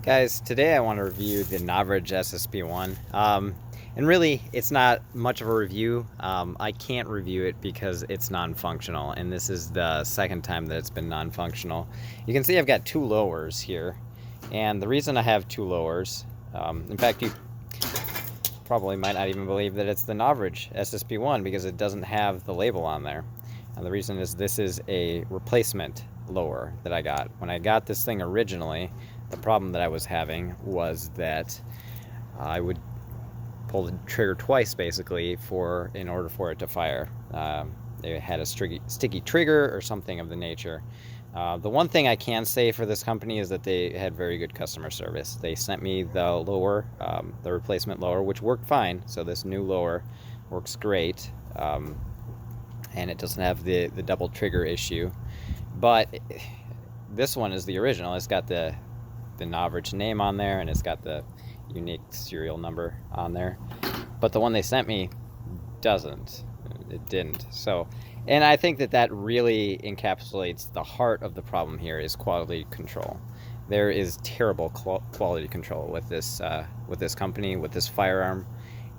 Guys, today I want to review the Novritsch SSP1. And really, it's not much of a review. I can't review it because it's non-functional, and this is the second time that it's been non-functional. You can see I've got two lowers here, and the reason I have two lowers, in fact, you probably might not even believe that it's the Novritsch SSP1 because it doesn't have the label on there. And the reason is this is a replacement lower that I got. When I got this thing originally, the problem that I was having was that I would pull the trigger twice basically in order for it to fire. It had a sticky trigger or something of the nature. The one thing I can say for this company is that they had very good customer service. They sent me the lower, the replacement lower, which worked fine. So this new lower works great, and it doesn't have the double trigger issue. But this one is the original. It's got the Novritsch name on there, and it's got the unique serial number on there. But the one they sent me doesn't. It didn't. So, and I think that really encapsulates the heart of the problem here is quality control. There is terrible quality control with this company, with this firearm,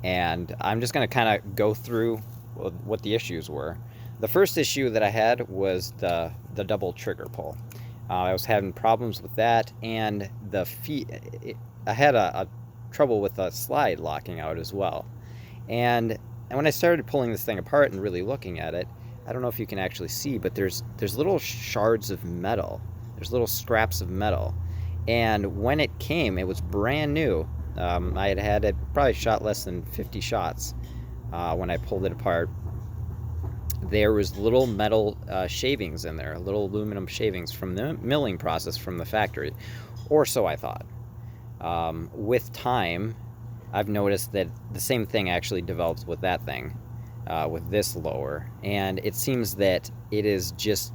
and I'm just going to kind of go through what the issues were. The first issue that I had was the double trigger pull. I was having problems with that, and I had a trouble with the slide locking out as well. And when I started pulling this thing apart and really looking at it, I don't know if you can actually see, but there's little shards of metal. There's little scraps of metal. And when it came, it was brand new. I had it probably shot less than 50 shots when I pulled it apart. There was little metal shavings in there, little aluminum shavings from the milling process from the factory, or so I thought. With time, I've noticed that the same thing actually develops with that thing, with this lower, and it seems that it is just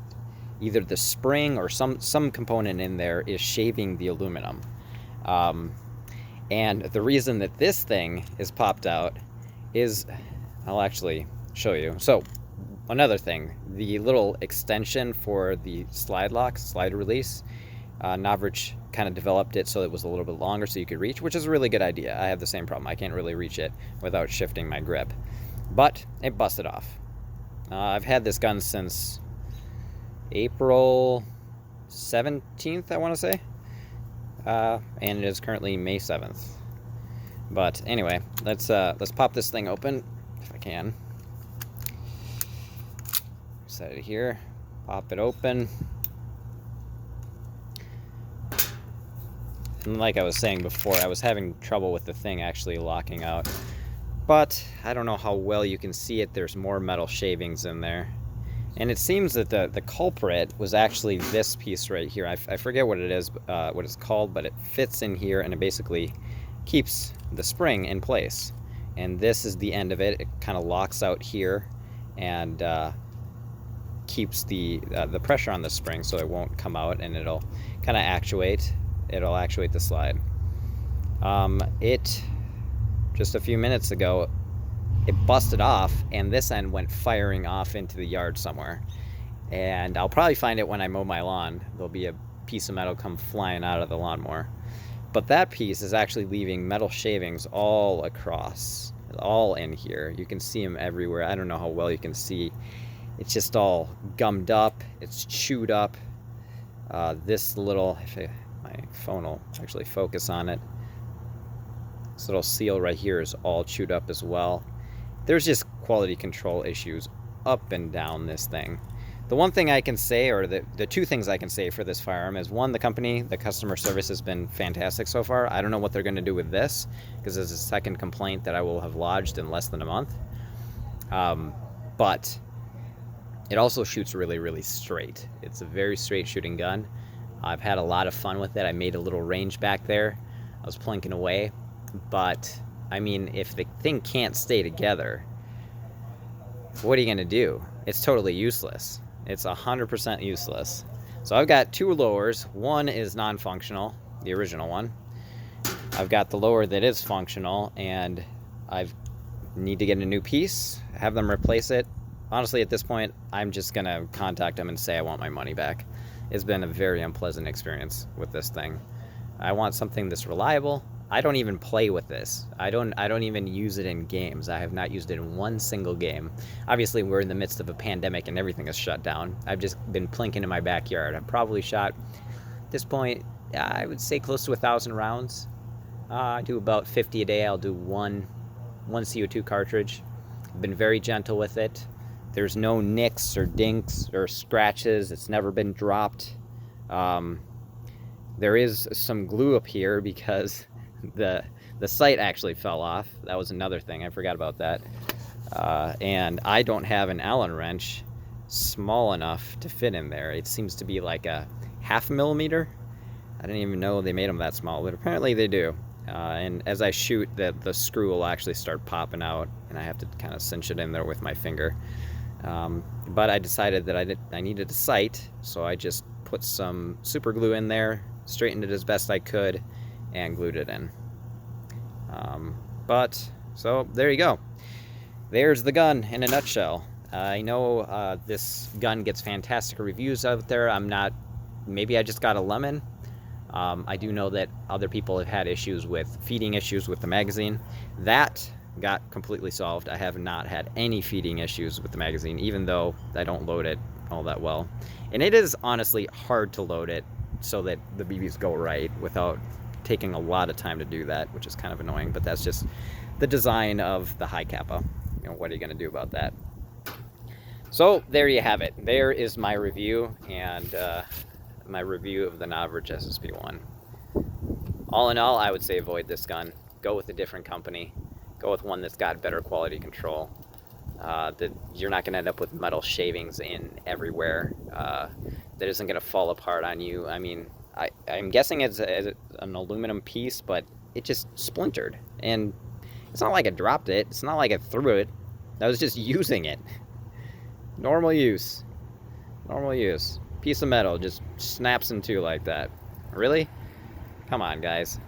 either the spring or some component in there is shaving the aluminum. And the reason that this thing is popped out is, I'll actually show you. So another thing, the little extension for the slide release, Novritsch kind of developed it so it was a little bit longer so you could reach, which is a really good idea. I have the same problem. I can't really reach it without shifting my grip. But it busted off. I've had this gun since April 17th, I want to say. And it is currently May 7th. But anyway, let's pop this thing open if I can. Set it here, pop it open. And like I was saying before, I was having trouble with the thing actually locking out. But I don't know how well you can see it. There's more metal shavings in there. And it seems that the culprit was actually this piece right here. I forget what it is, what it's called, but it fits in here and it basically keeps the spring in place. And this is the end of it. It kind of locks out here and keeps the pressure on the spring so it won't come out, and it'll kind of actuate the slide. Just a few minutes ago, it busted off, and this end went firing off into the yard somewhere. And I'll probably find it when I mow my lawn. There'll be a piece of metal come flying out of the lawnmower. But that piece is actually leaving metal shavings all across, all in here. You can see them everywhere. I don't know how well you can see. It's just all gummed up. It's chewed up. This little, my phone will actually focus on it. This little seal right here is all chewed up as well. There's just quality control issues up and down this thing. The one thing I can say, or the two things I can say for this firearm is, one, the customer service has been fantastic so far. I don't know what they're going to do with this, because it's a second complaint that I will have lodged in less than a month. But it also shoots really, really straight. It's a very straight shooting gun. I've had a lot of fun with it. I made a little range back there. I was plinking away. But, I mean, if the thing can't stay together, what are you going to do? It's totally useless. It's 100% useless. So I've got two lowers. One is non-functional, the original one. I've got the lower that is functional, and I need to get a new piece, have them replace it. Honestly, at this point, I'm just going to contact them and say I want my money back. It's been a very unpleasant experience with this thing. I want something that's reliable. I don't even play with this. I don't even use it in games. I have not used it in one single game. Obviously, we're in the midst of a pandemic and everything is shut down. I've just been plinking in my backyard. I've probably shot, at this point, I would say close to 1,000 rounds. I do about 50 a day. I'll do one CO2 cartridge. I've been very gentle with it. There's no nicks or dinks or scratches. It's never been dropped. There is some glue up here because the sight actually fell off. That was another thing. I forgot about that. And I don't have an Allen wrench small enough to fit in there. It seems to be like a 0.5 millimeter. I didn't even know they made them that small, but apparently they do. And as I shoot, the screw will actually start popping out, and I have to kind of cinch it in there with my finger. But I decided that I needed a sight, so I just put some super glue in there, straightened it as best I could, and glued it in. So there you go. There's the gun in a nutshell. I know this gun gets fantastic reviews out there. Maybe I just got a lemon. I do know that other people have had feeding issues with the magazine. That got completely solved. I have not had any feeding issues with the magazine, even though I don't load it all that well. And it is honestly hard to load it so that the BBs go right without taking a lot of time to do that, which is kind of annoying, but that's just the design of the high kappa. What are you going to do about that? So there you have it. There is my review, and my review of the Novritsch SSP1. All in all, I would say avoid this gun. Go with a different company. Go with one that's got better quality control. That you're not going to end up with metal shavings in everywhere. That isn't going to fall apart on you. I mean, I'm guessing it's an aluminum piece, but it just splintered. And it's not like I dropped it. It's not like I threw it. I was just using it. Normal use. Normal use. Piece of metal just snaps in two like that. Really? Come on, guys.